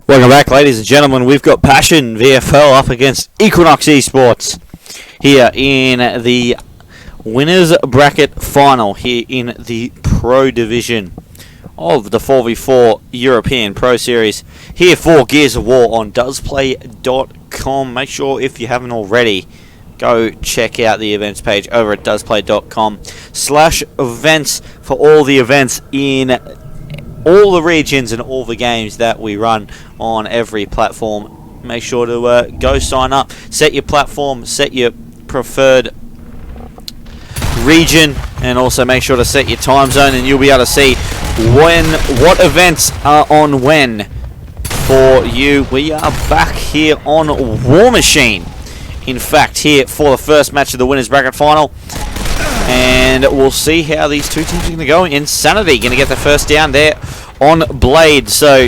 Welcome back, ladies and gentlemen. We've got Passion VFL up against Equinox eSports here in the winners bracket final here in the Pro Division of the 4v4 European Pro Series here for Gears of War on doesplay.com. Make sure, if you haven't already, go check out the events page over at doesplay.com/events for all the events in all the regions and all the games that we run on every platform. Make sure to go sign up, set your platform, set your preferred region, and also make sure to set your time zone, and you'll be able to see what events are on when for you. We are back here on War Machine, in fact, here for the first match of the winners bracket final. And we'll see how these two teams are going to go. Insanity going to get the first down there on Blade. So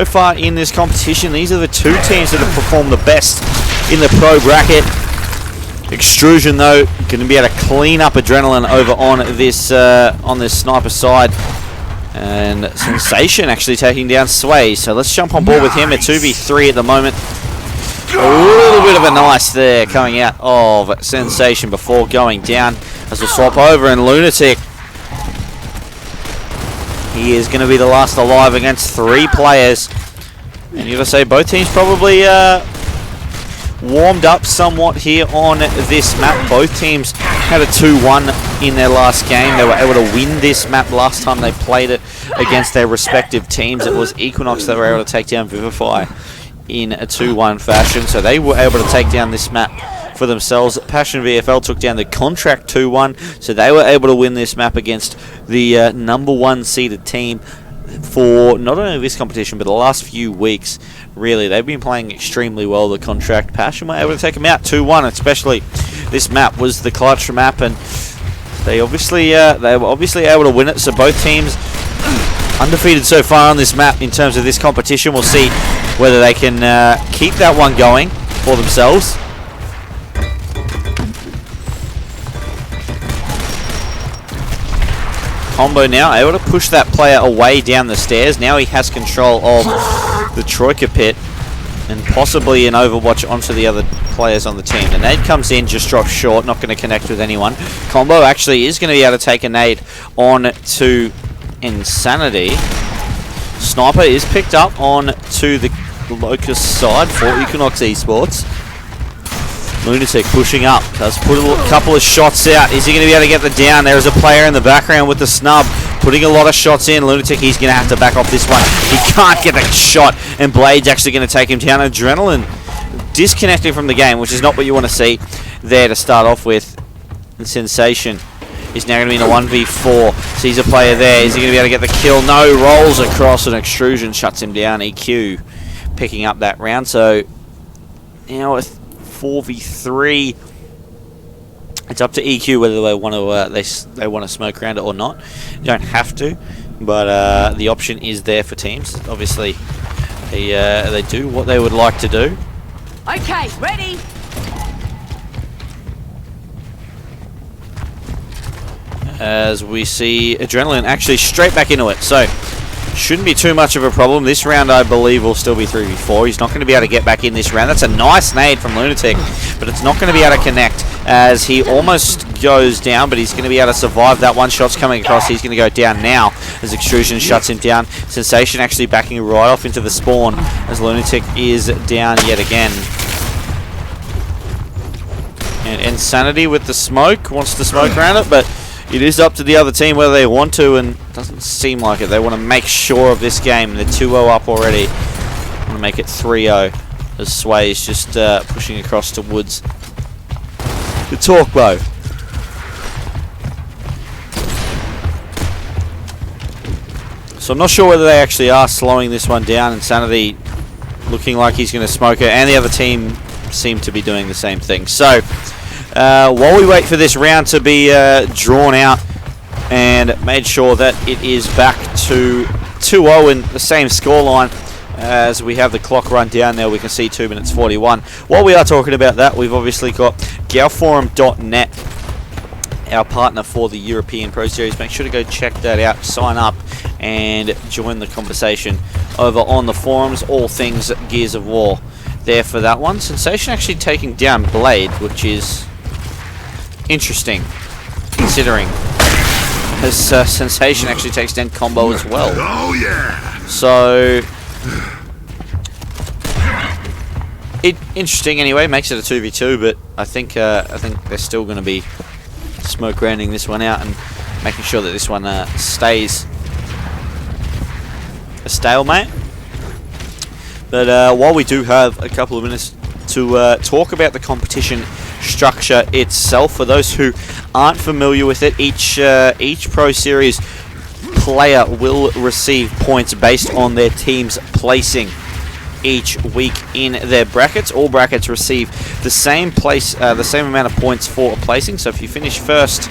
far in this competition, these are the two teams that have performed the best in the pro bracket. Extrusion, though, going to be able to clean up Adrenaline over on this sniper side. And Sensation actually taking down Sway. So let's jump on board with him at 2v3 at the moment. A little bit of a nice there coming out of Sensation before going down as we'll swap over, and Lunatic, he is going to be the last alive against three players. And you got to say both teams probably warmed up somewhat here on this map. Both teams had a 2-1 in their last game. They were able to win this map last time they played it against their respective teams. It was Equinox that were able to take down Vivify in a 2-1 fashion, so they were able to take down this map for themselves. Passion VFL took down the Contract 2-1, so they were able to win this map against the number one seeded team for not only this competition but the last few weeks. Really, they've been playing extremely well. The Contract Passion were able to take them out 2-1, especially this map was the clutch map, and they were obviously able to win it. So both teams undefeated so far on this map in terms of this competition. We'll see whether they can keep that one going for themselves. Combo now able to push that player away down the stairs. Now he has control of the Troika pit and possibly an overwatch onto the other players on the team. The nade comes in, just drops short, not going to connect with anyone. Combo actually is going to be able to take a nade on to Insanity. Sniper is picked up on to the Locust side for Equinox eSports. Lunatic pushing up, does put a couple of shots out. Is he going to be able to get the down? There is a player in the background with the snub, putting a lot of shots in. Lunatic, he's going to have to back off this one. He can't get a shot, and Blade's actually going to take him down. Adrenaline disconnecting from the game, which is not what you want to see there to start off with. And Sensation is now going to be in a 1v4. Sees a player there. Is he going to be able to get the kill? No, rolls across, and Extrusion shuts him down. EQ picking up that round. So now with 4v3, it's up to EQ whether they want to they want to smoke around it or not. You don't have to, but the option is there for teams. Obviously, they do what they would like to do. Okay, ready. As we see Adrenaline actually straight back into it, so shouldn't be too much of a problem. This round, I believe, will still be 3v4. He's not going to be able to get back in this round. That's a nice nade from Lunatic, but it's not going to be able to connect as he almost goes down, but he's going to be able to survive that one. Shot's coming across. He's going to go down now as Extrusion shuts him down. Sensation actually backing right off into the spawn as Lunatic is down yet again. And Insanity with the smoke, wants to smoke around it, but it is up to the other team whether they want to, and doesn't seem like it. They want to make sure of this game. They're 2-0 up already. Want to make it 3-0 as Sway is just pushing across to Woods. The Torquebo. So I'm not sure whether they actually are slowing this one down. Insanity looking like he's going to smoke it, and the other team seem to be doing the same thing. So while we wait for this round to be drawn out and made sure that it is back to 2-0 in the same scoreline as we have the clock run down there, we can see 2 minutes 41. While we are talking about that, we've obviously got galforum.net our partner for the European Pro Series. Make sure to go check that out, sign up, and join the conversation over on the forums. All things Gears of War there for that one. Sensation actually taking down Blade, which is interesting, considering as Sensation actually takes down Combo as well. Oh yeah. So interesting anyway. Makes it a 2v2, but I think they're still going to be smoke rounding this one out and making sure that this one stays a stalemate. But while we do have a couple of minutes to talk about the competition structure itself, for those who aren't familiar with it, each Pro Series player will receive points based on their team's placing each week in their brackets. All brackets receive the same amount of points for a placing. So if you finish first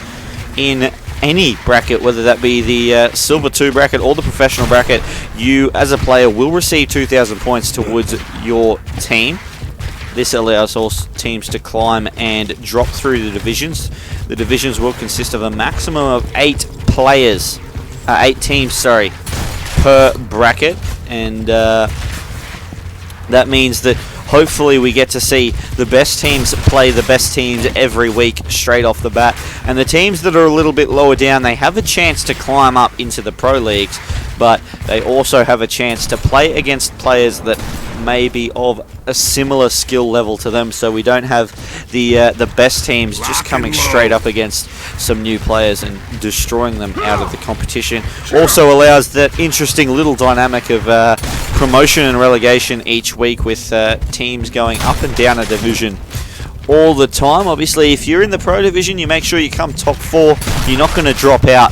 in any bracket, whether that be the Silver 2 bracket or the Professional bracket, you as a player will receive 2,000 points towards your team. This allows all teams to climb and drop through the divisions. The divisions will consist of a maximum of 8 teams, per bracket, and that means that hopefully we get to see the best teams play the best teams every week straight off the bat. And the teams that are a little bit lower down, they have a chance to climb up into the pro leagues, but they also have a chance to play against players that may be of a similar skill level to them, so we don't have the best teams just coming straight up against some new players and destroying them out of the competition. Also allows that interesting little dynamic of promotion and relegation each week, with teams going up and down a division all the time. Obviously, if you're in the pro division, you make sure you come top 4. You're not going to drop out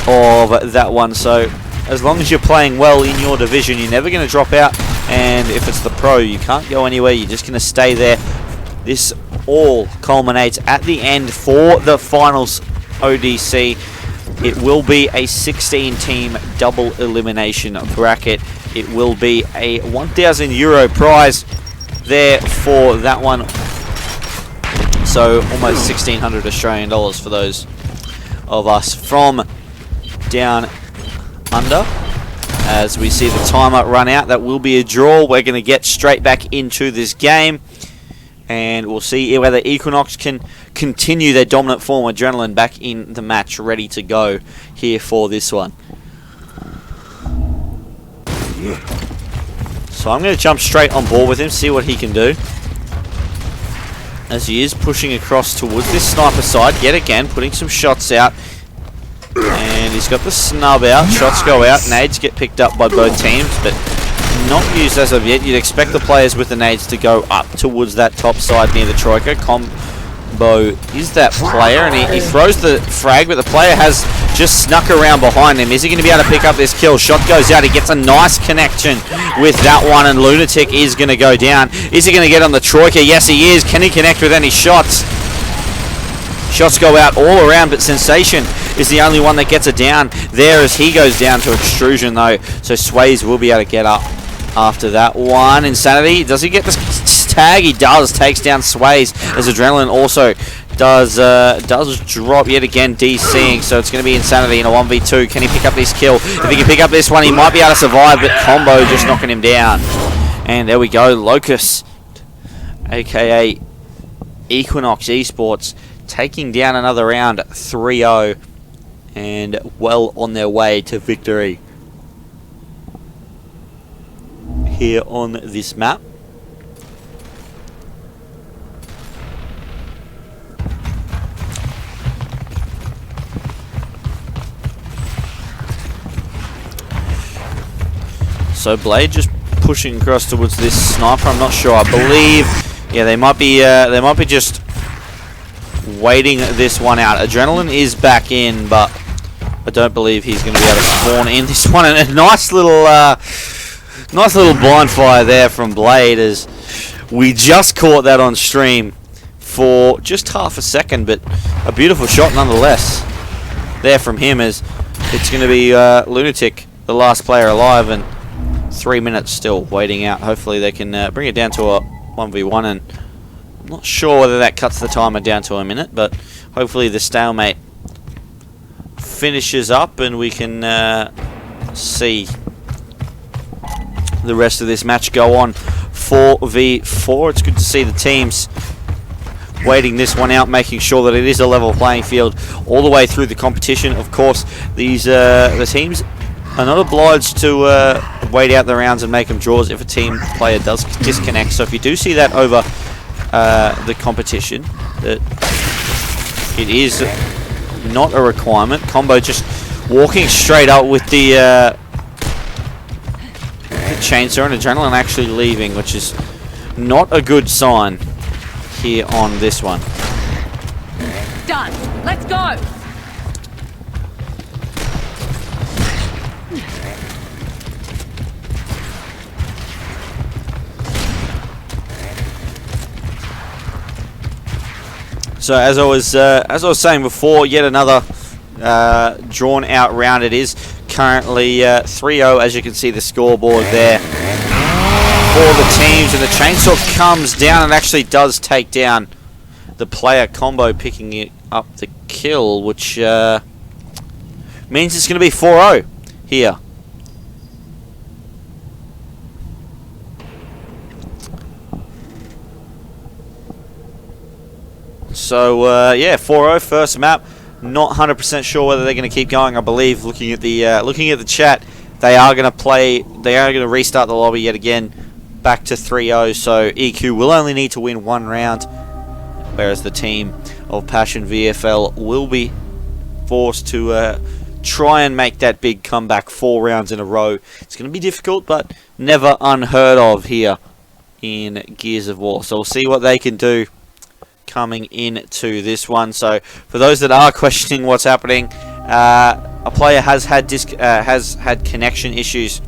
of that one, so as long as you're playing well in your division, you're never going to drop out. And if it's the pro, you can't go anywhere. You're just going to stay there. This all culminates at the end for the finals ODC. It will be a 16-team double elimination bracket. It will be a €1,000 prize there for that one. So almost 1,600 Australian dollars for those of us from down under. As we see the timer run out, that will be a draw. We're going to get straight back into this game, and we'll see whether Equinox can continue their dominant form. Adrenaline back in the match, ready to go here for this one. So I'm going to jump straight on board with him, see what he can do, as he is pushing across towards this sniper side yet again, putting some shots out. And he's got the snub out. Shots go out. Nades get picked up by both teams, but not used as of yet. You'd expect the players with the nades to go up towards that top side near the Troika. Combo is that player, and he throws the frag, but the player has just snuck around behind him. Is he going to be able to pick up this kill? Shot goes out. He gets a nice connection with that one, and Lunatic is going to go down. Is he going to get on the Troika? Yes, he is. Can he connect with any shots? Shots go out all around, but Sensation is the only one that gets it down there as he goes down to Extrusion, though. So Sways will be able to get up after that one. Insanity, does he get this tag? He does. Takes down Sways, as Adrenaline also does drop yet again, DCing. So it's going to be Insanity in a 1v2. Can he pick up this kill? If he can pick up this one, he might be able to survive, but Combo just knocking him down. And there we go. Locust, aka Equinox eSports, taking down another round 3-0 and well on their way to victory here on this map. So Blade just pushing across towards this sniper. I'm not sure. I believe, yeah, they might be just waiting this one out. Adrenaline is back in, but I don't believe he's going to be able to spawn in this one. And a nice little blind fire there from Blade, as we just caught that on stream for just half a second, but a beautiful shot nonetheless there from him, as it's going to be Lunatic, the last player alive, and 3 minutes still waiting out. Hopefully they can bring it down to a 1v1, and I'm not sure whether that cuts the timer down to a minute, but hopefully the stalemate finishes up and we can see the rest of this match go on 4v4. It's good to see the teams waiting this one out, making sure that it is a level playing field all the way through the competition. Of course, these the teams are not obliged to wait out the rounds and make them draws if a team player does disconnect. So if you do see that over the competition, that it is not a requirement. Combo just walking straight up with the chainsaw and adrenaline actually leaving, which is not a good sign here on this one. Done. Let's go. So as I was saying before, yet another drawn out round it is. Currently 3-0, as you can see the scoreboard there for the teams, and the chainsaw comes down and actually does take down the player. Combo picking it up the kill, which means it's going to be 4-0 here. So yeah, 4-0 first map. Not 100% sure whether they're going to keep going. I believe looking at the chat, they are going to play. They are going to restart the lobby yet again, back to 3-0. So EQ will only need to win one round, whereas the team of Passion VFL will be forced to try and make that big comeback 4 rounds in a row. It's going to be difficult, but never unheard of here in Gears of War. So we'll see what they can do coming into this one. So for those that are questioning what's happening, a player has had connection issues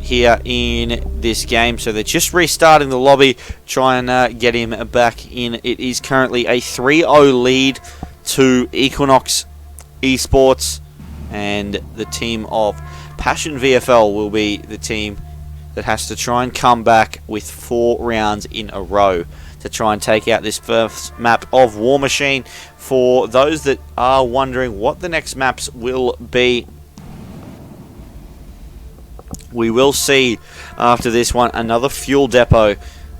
here in this game, so they're just restarting the lobby, try and get him back in. It is currently a 3-0 lead to Equinox eSports, and the team of Passion VFL will be the team that has to try and come back with 4 rounds in a row to try and take out this first map of War Machine. For those that are wondering what the next maps will be, we will see after this one another fuel depot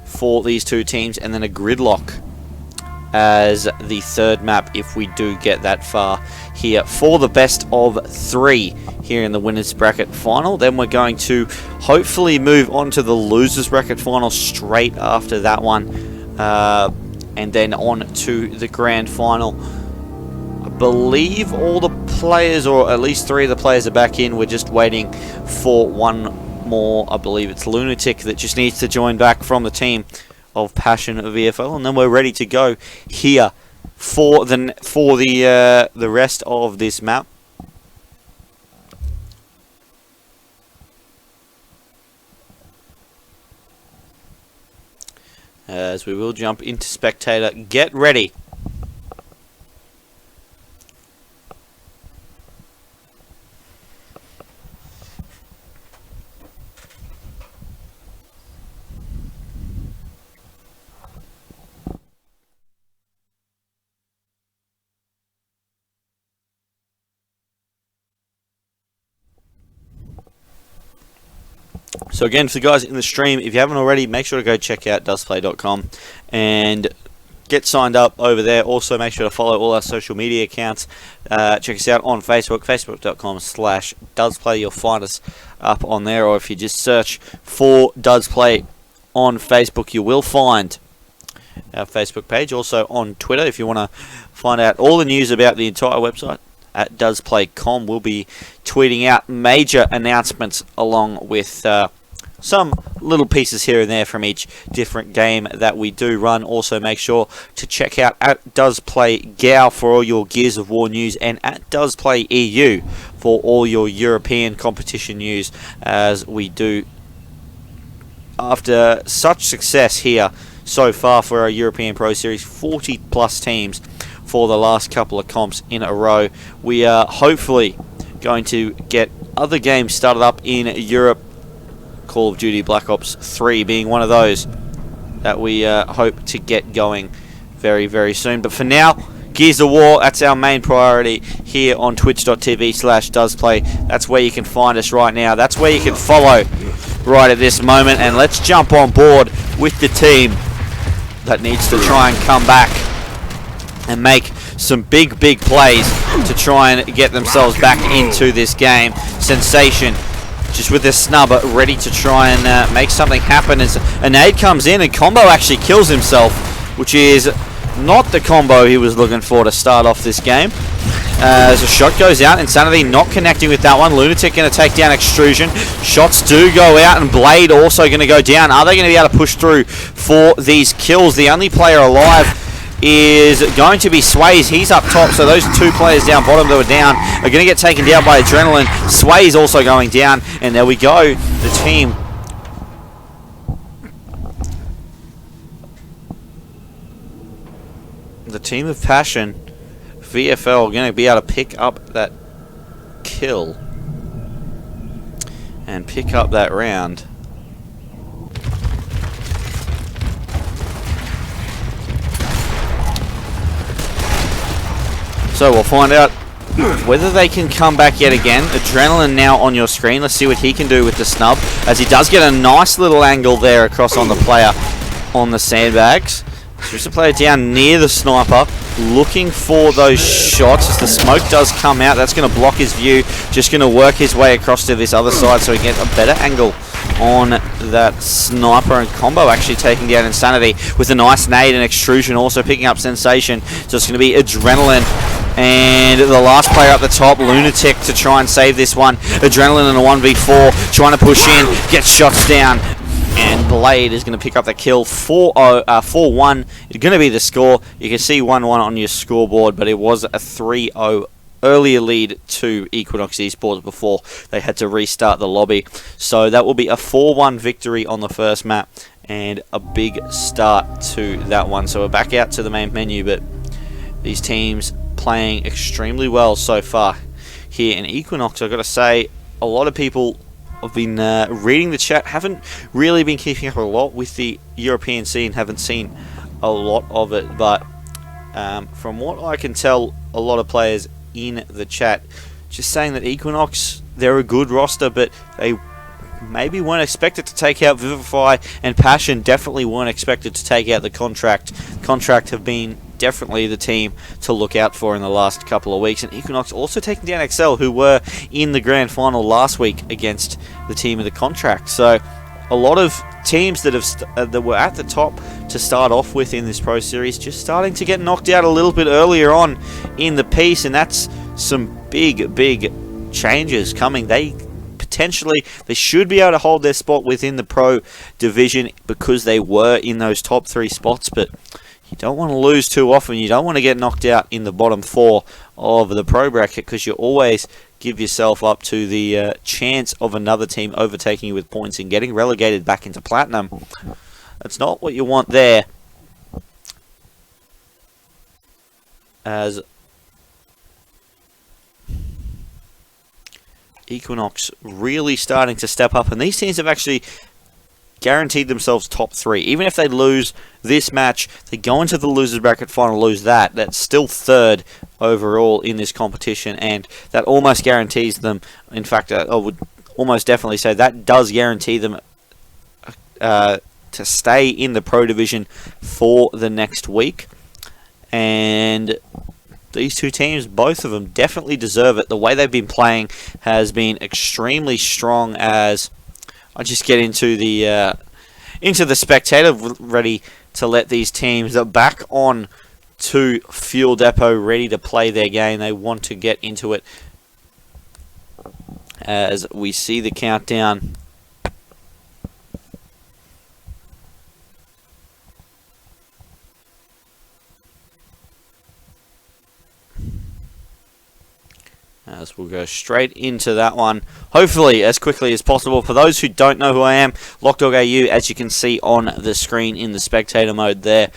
for these two teams, and then a gridlock as the third map if we do get that far here for the best of 3 here in the winners bracket final. Then we're going to hopefully move on to the losers bracket final straight after that one. And then on to the grand final. I believe all the players, or at least 3 of the players, are back in. We're just waiting for one more. I believe it's Lunatic that just needs to join back from the team of Passion VFL, and then we're ready to go here for the rest of this map. As we will jump into spectator. Get ready. So again, for the guys in the stream, if you haven't already, make sure to go check out dustplay.com and get signed up over there. Also, make sure to follow all our social media accounts. Check us out on Facebook, facebook.com/duzplay. You'll find us up on there, or if you just search for Duzplay on Facebook, you will find our Facebook page. Also on Twitter, if you want to find out all the news about the entire website, at DuzPlay.com. We'll be tweeting out major announcements along with some little pieces here and there from each different game that we do run. Also, make sure to check out at DuzPlayGao for all your Gears of War news, and at DuzPlayEU for all your European competition news, as we do, after such success here so far for our European Pro Series, 40 plus teams for the last couple of comps in a row. We are hopefully going to get other games started up in Europe, Call of Duty Black Ops 3 being one of those that we hope to get going very, very soon. But for now, Gears of War, that's our main priority here on twitch.tv/doesplay. That's where you can find us right now. That's where you can follow right at this moment. And let's jump on board with the team that needs to try and come back and make some big plays to try and get themselves back into this game. Sensation just with this snub ready to try and make something happen as a nade comes in and Combo actually kills himself, which is not the combo he was looking for to start off this game. As a shot goes out, Insanity not connecting with that one. Lunatic going to take down Extrusion. Shots do go out, and Blade also going to go down. Are they going to be able to push through for these kills? The only player alive is going to be Sways. He's up top, so those two players down bottom that were down are going to get taken down by Adrenaline. Sways also going down, and there we go. The team of Passion VFL are going to be able to pick up that kill and pick up that round. So we'll find out whether they can come back yet again. Adrenaline now on your screen. Let's see what he can do with the snub, as he does get a nice little angle there across on the player on the sandbags. Just a player down near the sniper, looking for those shots. As the smoke does come out, that's going to block his view. Just going to work his way across to this other side so he gets a better angle on that sniper. And Combo actually taking down Insanity with a nice nade, and Extrusion also picking up Sensation. So it's going to be Adrenaline and the last player up the top, Lunatic, to try and save this one. Adrenaline in a 1v4, trying to push in, gets shots down. And Blade is going to pick up the kill. 4-1 is going to be the score. You can see 1-1 on your scoreboard, but it was a 3-0 earlier lead to Equinox eSports before they had to restart the lobby. So that will be a 4-1 victory on the first map and a big start to that one. So we're back out to the main menu, but these teams playing extremely well so far here in Equinox. I've got to say, a lot of people I've been reading the chat, haven't really been keeping up a lot with the European scene, haven't seen a lot of it, but from what I can tell, a lot of players in the chat just saying that Equinox, they're a good roster, but they maybe weren't expected to take out Vivify, and Passion definitely weren't expected to take out the Contract. Contract have been definitely the team to look out for in the last couple of weeks, and Equinox also taking down XL, who were in the grand final last week against the team of the Contract. So a lot of teams that have that were at the top to start off with in this Pro Series just starting to get knocked out a little bit earlier on in the piece, and that's some big changes coming. They should be able to hold their spot within the Pro division because they were in those top 3 spots, but you don't want to lose too often. You don't want to get knocked out in the bottom 4 of the Pro bracket, because you always give yourself up to the chance of another team overtaking you with points and getting relegated back into Platinum. That's not what you want there. As Equinox really starting to step up, and these teams have actually guaranteed themselves top 3. Even if they lose this match, they go into the losers bracket final, lose that's still 3rd overall in this competition, and that almost guarantees them, in fact I would almost definitely say that does guarantee them to stay in the Pro division for the next week. And these two teams, both of them, definitely deserve it. The way they've been playing has been extremely strong. As I just get into the spectator, ready to let these teams back on to Fuel Depot, ready to play their game. They want to get into it as we see the countdown. As we'll go straight into that one, hopefully as quickly as possible. For those who don't know who I am, LockDogAU, as you can see on the screen in the spectator mode there,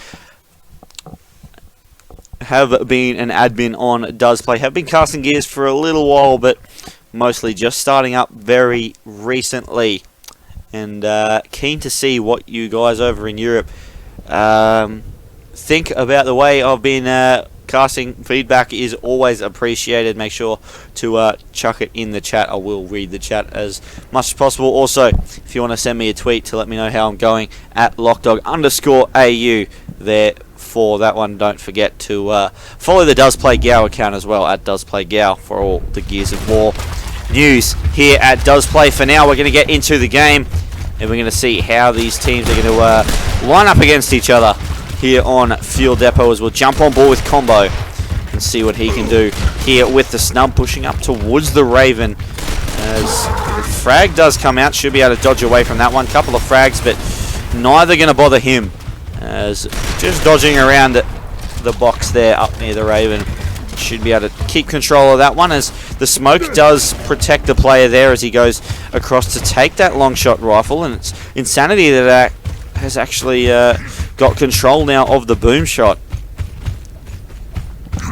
have been an admin on Does Play, have been casting gears for a little while, but mostly just starting up very recently, and keen to see what you guys over in Europe think about the way I've been casting feedback is always appreciated. Make sure to chuck it in the chat. I will read the chat as much as possible. Also, if you want to send me a tweet to let me know how I'm going, at lockdog_AU there for that one. Don't forget to follow the Does Play Gao account as well, at Does Play Gao, for all the Gears of War news here at Does Play. For now, we're going to get into the game, and we're going to see how these teams are going to line up against each other here on Fuel Depot, as we'll jump on board with Combo and see what he can do here with the snub, pushing up towards the Raven. As the frag does come out, should be able to dodge away from that one. Couple of frags, but neither going to bother him, as just dodging around the box there up near the Raven. Should be able to keep control of that one, as the smoke does protect the player there as he goes across to take that long shot rifle. And it's Insanity that has actually got control now of the boom shot.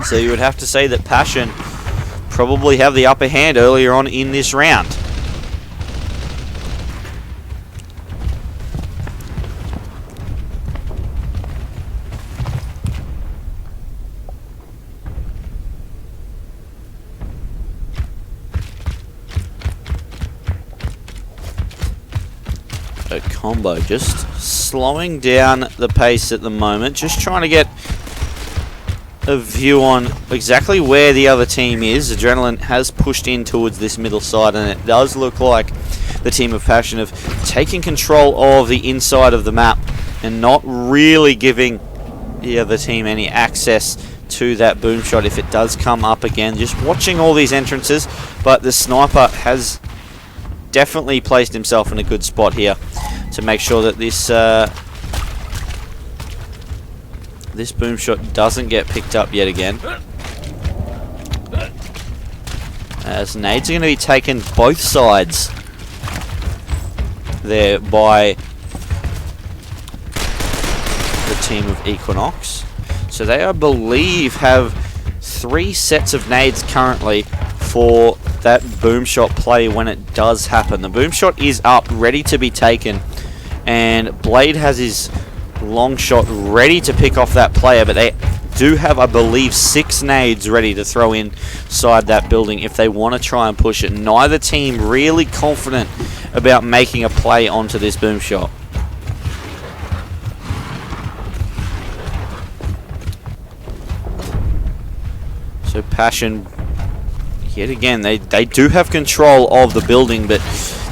So you would have to say that Passion probably have the upper hand earlier on in this round. Combo just slowing down the pace at the moment, just trying to get a view on exactly where the other team is. Adrenaline has pushed in towards this middle side, and it does look like the team of Passion have taken control of the inside of the map and not really giving the other team any access to that boom shot if it does come up again. Just watching all these entrances, but the sniper has definitely placed himself in a good spot here to make sure that this this boom shot doesn't get picked up yet again. As nades are going to be taken both sides there by the team of Equinox. So they, I believe, have 3 sets of nades currently for that boom shot play when it does happen. The boom shot is up, ready to be taken, and Blade has his long shot ready to pick off that player, but they do have, I believe, 6 nades ready to throw inside that building if they want to try and push it. Neither team really confident about making a play onto this boom shot. So Passion, yet again, they do have control of the building, but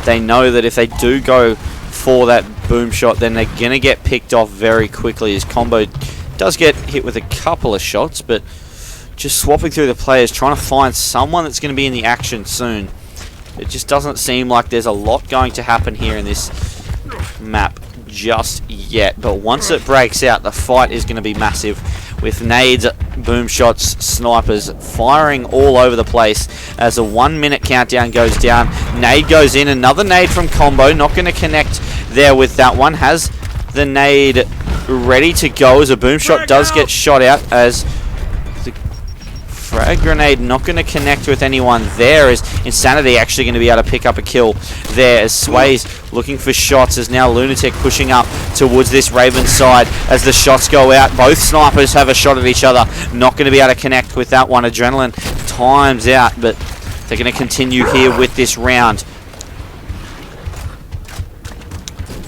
they know that if they do go for that boom shot, then they're going to get picked off very quickly, as Combo does get hit with a couple of shots, but just swapping through the players, trying to find someone that's going to be in the action soon. It just doesn't seem like there's a lot going to happen here in this map just yet, but once it breaks out, the fight is going to be massive, with nades, boom shots, snipers firing all over the place as a 1-minute countdown goes down. Nade goes in, another nade from Combo, not going to connect there with that one. Has the nade ready to go as a boom shot does get shot out, as the frag grenade not going to connect with anyone there, as Insanity actually going to be able to pick up a kill there, as Sway's looking for shots, as now Lunatic pushing up towards this Raven side as the shots go out. Both snipers have a shot at each other, not going to be able to connect with that one. Adrenaline times out, but they're going to continue here with this round.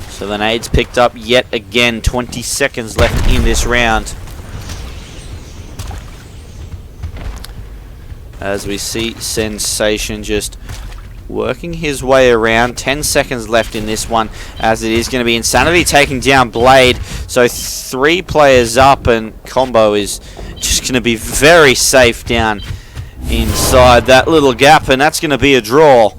So the nades picked up yet again. 20 seconds left in this round, as we see Sensation just working his way around. 10 seconds left in this one, as it is going to be Insanity taking down Blade. So 3 players up, and Combo is just going to be very safe down inside that little gap, and that's going to be a draw.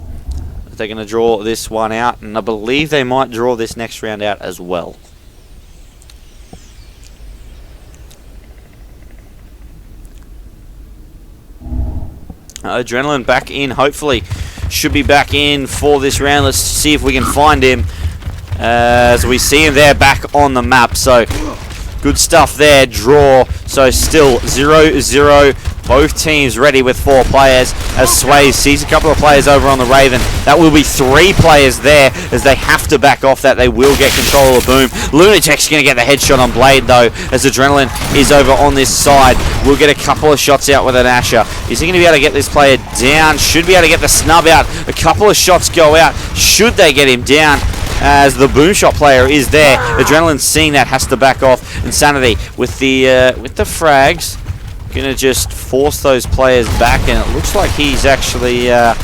They're going to draw this one out, and I believe they might draw this next round out as well. Adrenaline back in, hopefully should be back in for this round. Let's see if we can find him, as we see him there back on the map. So good stuff there, draw. So still 0-0 Both teams ready with 4 players as Sways sees a couple of players over on the Raven. That will be 3 players there as they have to back off that. They will get control of the boom. Lunatic's going to get the headshot on Blade though as Adrenaline is over on this side. We'll get a couple of shots out with an Asher. Is he going to be able to get this player down? Should be able to get the snub out. A couple of shots go out. Should they get him down? As the boom shot player is there. Adrenaline seeing that has to back off. Insanity with the frags. Gonna just force those players back, and it looks like he's actually has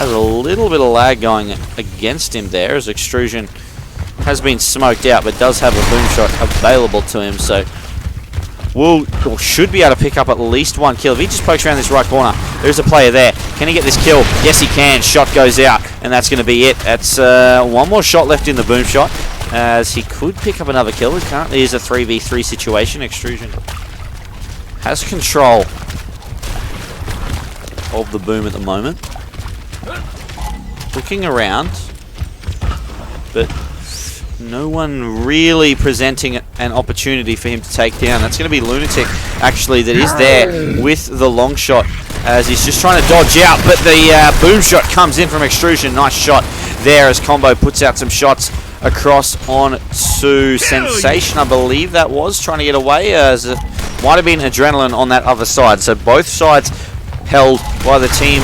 a little bit of lag going against him there, as Extrusion has been smoked out but does have a boom shot available to him, so should be able to pick up at least 1 kill. If he just pokes around this right corner, there's a player there. Can he get this kill? Yes, he can. Shot goes out, and that's going to be it. That's 1 more shot left in the boom shot, as he could pick up another kill. It currently is a 3v3 situation. Extrusion has control of the boom at the moment. Looking around, but no one really presenting an opportunity for him to take down. That's going to be Lunatic, actually, that is there with the long shot, as he's just trying to dodge out, but the boom shot comes in from Extrusion. Nice shot there as Combo puts out some shots across on to Sensation, I believe that was, trying to get away, as it might have been Adrenaline on that other side. So both sides held by the team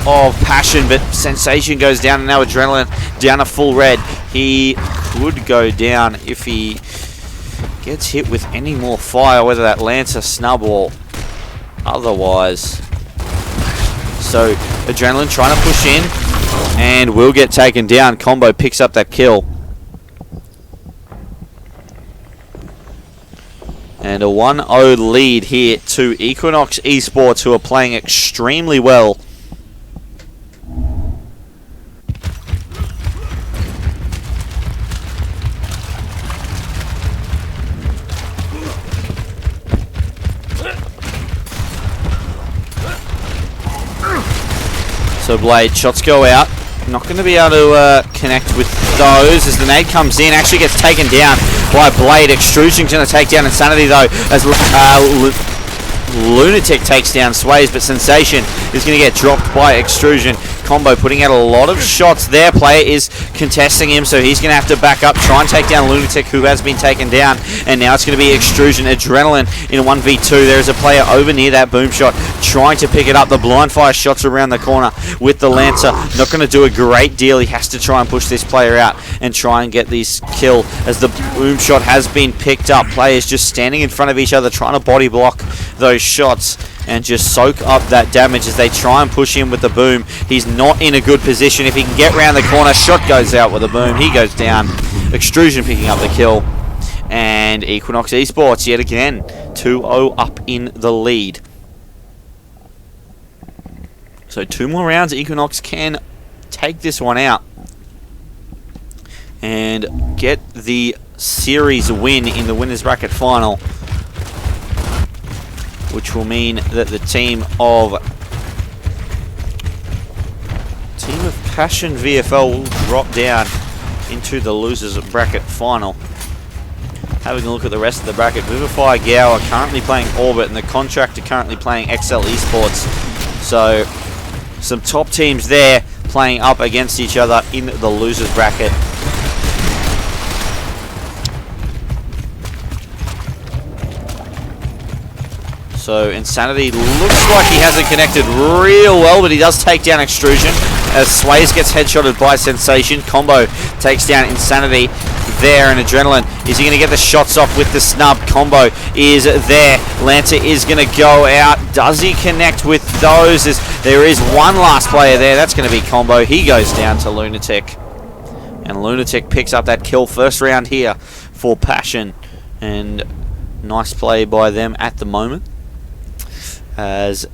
of Passion, but Sensation goes down, and now Adrenaline down a full red. He could go down if he gets hit with any more fire, whether that lands a snub or otherwise. So Adrenaline trying to push in and will get taken down. Combo picks up that kill. And a 1-0 lead here to Equinox eSports, who are playing extremely well. So Blade, shots go out. Not going to be able to connect with those as the nade comes in. Actually gets taken down by Blade. Extrusion's going to take down Insanity though, as Lunatic takes down Sways, but Sensation is going to get dropped by Extrusion. Combo putting out a lot of shots there. Player is contesting him, so he's going to have to back up, try and take down Lunatic, who has been taken down. And now it's going to be Extrusion. Adrenaline in a 1v2. There is a player over near that boom shot trying to pick it up. The blind fire shots around the corner with the Lancer. Not going to do a great deal. He has to try and push this player out and try and get this kill, as the boom shot has been picked up. Players just standing in front of each other trying to body block those shots and just soak up that damage as they try and push him with the boom. He's not in a good position. If he can get around the corner, shot goes out with the boom. He goes down. Extrusion picking up the kill. And Equinox eSports yet again 2-0 up in the lead. So 2 more rounds. Equinox can take this one out and get the series win in the winners bracket final, which will mean that the team of Passion VFL will drop down into the losers bracket final. Having a look at the rest of the bracket, Vivify Gao are currently playing Orbit, and the Contract are currently playing XL eSports. So some top teams there playing up against each other in the losers bracket. So Insanity looks like he hasn't connected real well, but he does take down Extrusion as Sways gets headshotted by Sensation. Combo takes down Insanity there, and Adrenaline, is he going to get the shots off with the snub? Combo is there. Lancer is going to go out. Does he connect with those? As there is one last player there. That's going to be Combo. He goes down to Lunatic. And Lunatic picks up that kill first round here for Passion. And nice play by them at the moment, as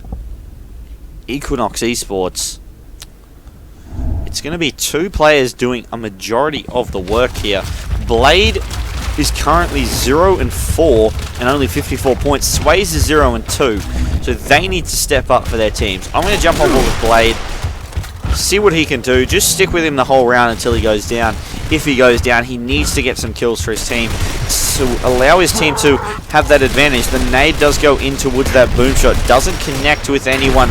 Equinox eSports, it's going to be 2 players doing a majority of the work here. Blade is currently 0-4 and only 54 points. Sways is 0-2, so they need to step up for their teams. I'm going to jump on board with Blade. See what he can do. Just stick with him the whole round until he goes down. If he goes down, he needs to get some kills for his team to allow his team to have that advantage. The nade does go in towards that boom shot. Doesn't connect with anyone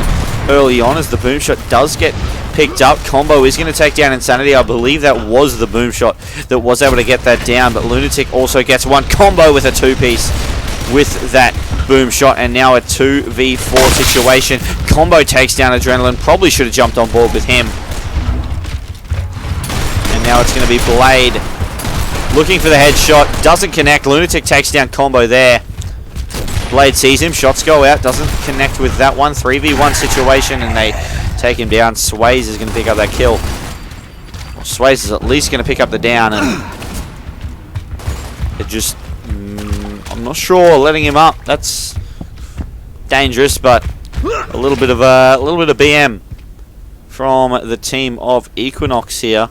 early on as the boom shot does get picked up. Combo is going to take down Insanity. I believe that was the boom shot that was able to get that down, but Lunatic also gets one. Combo with a two-piece with that boom shot, and now a 2v4 situation. Combo takes down Adrenaline. Probably should have jumped on board with him. And now it's going to be Blade looking for the headshot. Doesn't connect. Lunatic takes down Combo there. Blade sees him. Shots go out. Doesn't connect with that one. 3v1 situation, and they take him down. Sways is going to pick up that kill. Well, Sways is at least going to pick up the down, and it just... I'm not sure letting him up. That's dangerous, but a little bit of BM from the team of Equinox here.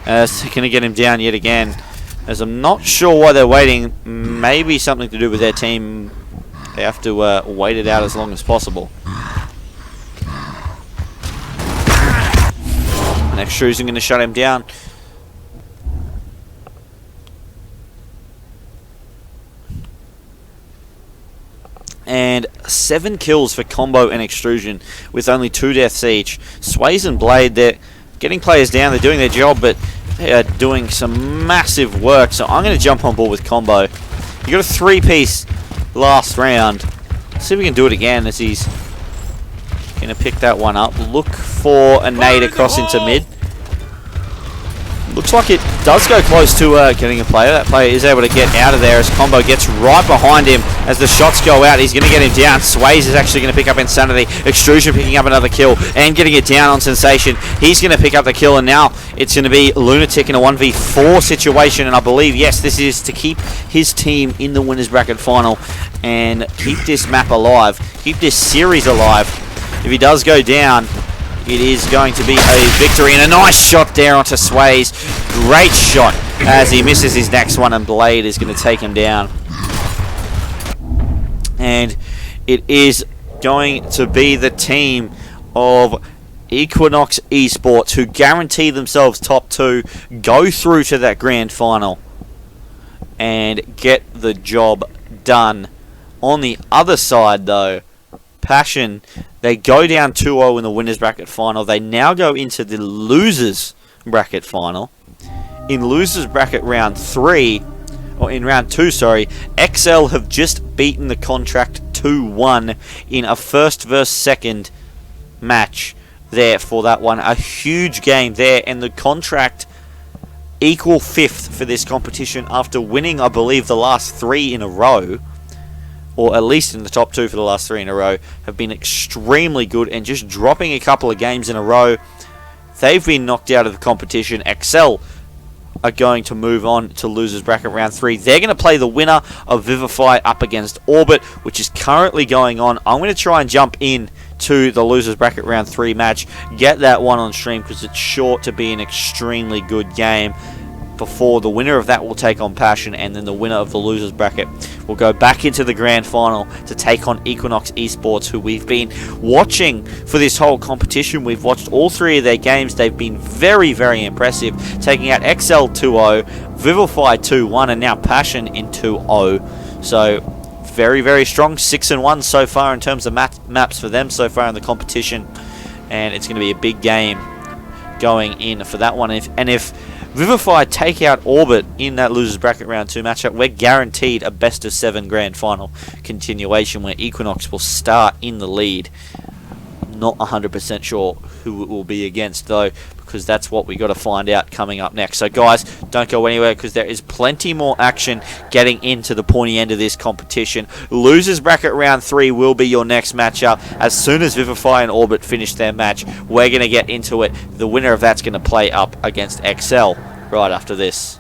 As they're going to get him down yet again. As I'm not sure why they're waiting. Maybe something to do with their team. They have to wait it out as long as possible. And Extrusion going to shut him down. And 7 kills for Combo and Extrusion with only 2 deaths each. Sways and Blade, they're getting players down. They're doing their job, but they are doing some massive work. So I'm going to jump on board with Combo. You got a 3-piece last round. See if we can do it again as he's going to pick that one up. Look for a nade across into mid. Looks like it does go close to getting a player. That player is able to get out of there as Combo gets right behind him as the shots go out. He's going to get him down. Sways is actually going to pick up Insanity. Extrusion picking up another kill and getting it down on Sensation. He's going to pick up the kill, and now it's going to be Lunatic in a 1v4 situation, and I believe, yes, this is to keep his team in the winners bracket final and keep this map alive, keep this series alive. If he does go down, it is going to be a victory, and a nice shot there onto Sways. Great shot as he misses his next one, and Blade is going to take him down. And it is going to be the team of Equinox eSports who guarantee themselves top 2, go through to that grand final, and get the job done. On the other side, though, Passion, they go down 2-0 in the winners bracket final. They now go into the losers bracket final. In losers bracket round 3, or in round 2, sorry, XL have just beaten the Contract 2-1 in a first versus second match there for that one. A huge game there, and the Contract equal 5th for this competition after winning, I believe, the last 3 in a row, or at least in the top 2 for the last 3 in a row, have been extremely good, and just dropping a couple of games in a row, they've been knocked out of the competition. XL are going to move on to losers bracket round 3. They're going to play the winner of Vivify up against Orbit, which is currently going on. I'm going to try and jump in to the losers bracket round 3 match, get that one on stream, because it's sure to be an extremely good game. Before the winner of that will take on Passion, and then the winner of the losers bracket will go back into the grand final to take on Equinox eSports, who we've been watching for this whole competition. We've watched all 3 of their games. They've been very, very impressive, taking out XL 2-0, Vivify 2-1, and now Passion in 2-0. So very, very strong. 6-1 so far in terms of maps for them so far in the competition, and it's going to be a big game going in for that one. And if Vivify take out Orbit in that losers bracket round 2 matchup, we're guaranteed a best of 7 grand final continuation where Equinox will start in the lead. Not 100% sure who it will be against, though, because that's what we got to find out coming up next. So guys, don't go anywhere, because there is plenty more action getting into the pointy end of this competition. Losers bracket round 3 will be your next matchup. As soon as Vivify and Orbit finish their match, we're going to get into it. The winner of that's going to play up against XL right after this.